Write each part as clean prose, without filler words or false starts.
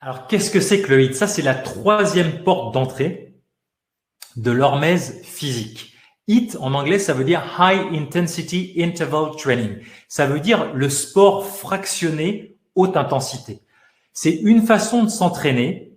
Alors, qu'est-ce que c'est que le HIIT? Ça, c'est la troisième porte d'entrée de l'hormèse physique. HIIT, en anglais, ça veut dire High Intensity Interval Training. Ça veut dire le sport fractionné haute intensité. C'est une façon de s'entraîner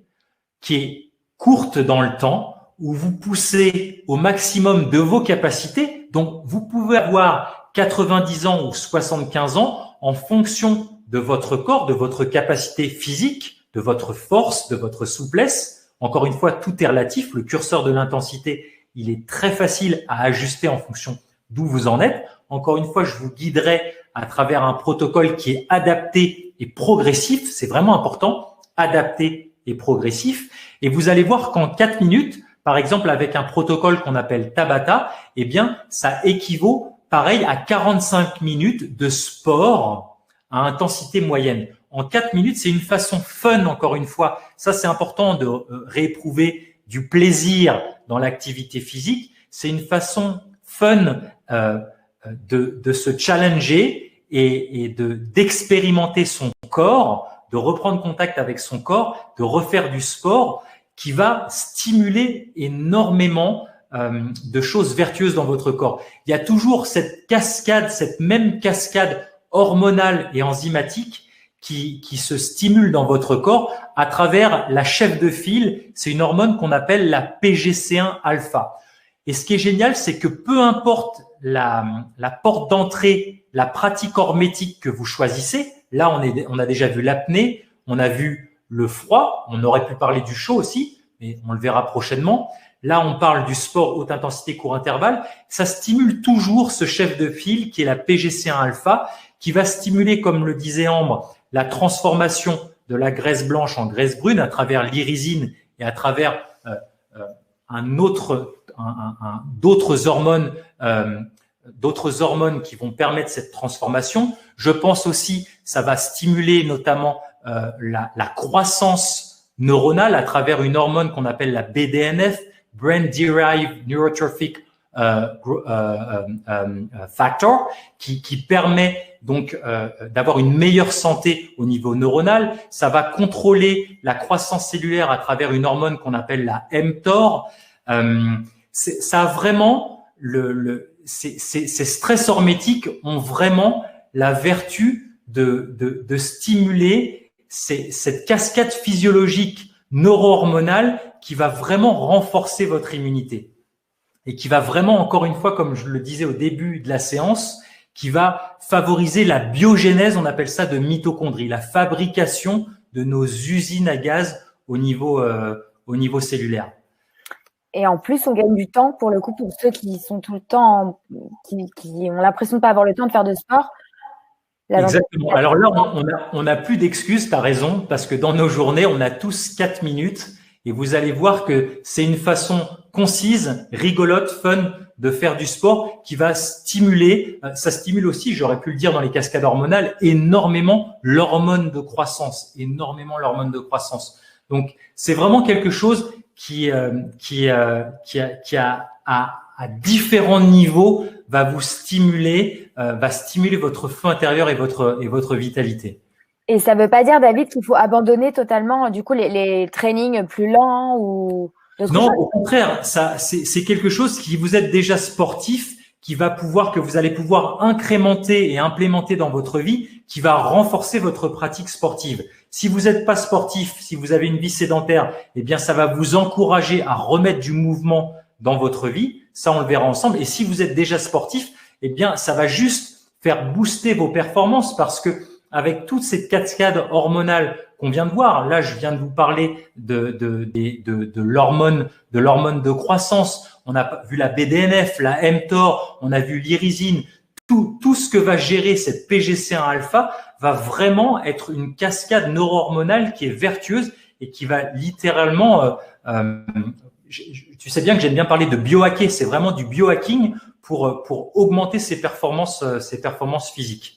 qui est courte dans le temps, où vous poussez au maximum de vos capacités. Donc, vous pouvez avoir 90 ans ou 75 ans en fonction de votre corps, de votre capacité physique, de votre force, de votre souplesse. Encore une fois, tout est relatif. Le curseur de l'intensité, il est très facile à ajuster en fonction d'où vous en êtes. Encore une fois, je vous guiderai à travers un protocole qui est adapté et progressif. C'est vraiment important, adapté et progressif. Et vous allez voir qu'en 4 minutes, par exemple, avec un protocole qu'on appelle Tabata, eh bien, ça équivaut pareil à 45 minutes de sport à intensité moyenne. En 4 minutes, c'est une façon fun, encore une fois. Ça, c'est important de rééprouver du plaisir dans l'activité physique. C'est une façon fun de se challenger et d'expérimenter son corps, de reprendre contact avec son corps, de refaire du sport qui va stimuler énormément de choses vertueuses dans votre corps. Il y a toujours cette cascade, cette même cascade hormonale et enzymatique qui se stimule dans votre corps à travers la chef de file. C'est une hormone qu'on appelle la PGC1 alpha. Et ce qui est génial, c'est que peu importe la porte d'entrée, la pratique hormétique que vous choisissez, là on a déjà vu l'apnée, on a vu le froid, on aurait pu parler du chaud aussi, mais on le verra prochainement. Là, on parle du sport haute intensité court intervalle. Ça stimule toujours ce chef de file qui est la PGC1 alpha, qui va stimuler, comme le disait Ambre, la transformation de la graisse blanche en graisse brune à travers l'irisine et à travers d'autres hormones qui vont permettre cette transformation. Je pense aussi, ça va stimuler notamment la croissance neuronale à travers une hormone qu'on appelle la BDNF, Brain Derived Neurotrophic Factor, qui permet donc d'avoir une meilleure santé au niveau neuronal. Ça va contrôler la croissance cellulaire à travers une hormone qu'on appelle la mTOR. Ça a vraiment ces stress hormétiques ont vraiment la vertu de stimuler cette cascade physiologique neuro-hormonale qui va vraiment renforcer votre immunité et qui va vraiment, encore une fois, comme je le disais au début de la séance, qui va favoriser la biogénèse, on appelle ça de mitochondries, la fabrication de nos usines à gaz au niveau cellulaire. Et en plus, on gagne du temps pour le coup pour ceux qui sont tout le temps, qui ont l'impression de pas avoir le temps de faire de sport. Exactement. Alors là, on n'a plus d'excuses, tu as raison, parce que dans nos journées, on a tous 4 minutes et vous allez voir que c'est une façon concise, rigolote, fun de faire du sport qui va stimuler, ça stimule aussi, j'aurais pu le dire dans les cascades hormonales, énormément l'hormone de croissance, Donc, c'est vraiment quelque chose qui à différents niveaux va vous stimuler, va stimuler votre feu intérieur et votre vitalité. Et ça veut pas dire, David, qu'il faut abandonner totalement du coup les trainings plus lents ou non, au contraire, ça c'est quelque chose qui vous êtes déjà sportif, que vous allez pouvoir incrémenter et implémenter dans votre vie, qui va renforcer votre pratique sportive. Si vous n'êtes pas sportif, si vous avez une vie sédentaire, eh bien ça va vous encourager à remettre du mouvement dans votre vie. Ça, on le verra ensemble. Et si vous êtes déjà sportif, eh bien ça va juste faire booster vos performances parce que avec toute cette cascade hormonale qu'on vient de voir, là je viens de vous parler de l'hormone de croissance. On a vu la BDNF, la mTOR, on a vu l'irisine. Tout ce que va gérer cette PGC1 alpha va vraiment être une cascade neuro-hormonale qui est vertueuse et qui va littéralement, tu sais bien que j'aime bien parler de biohacker, c'est vraiment du biohacking pour augmenter ses performances physiques.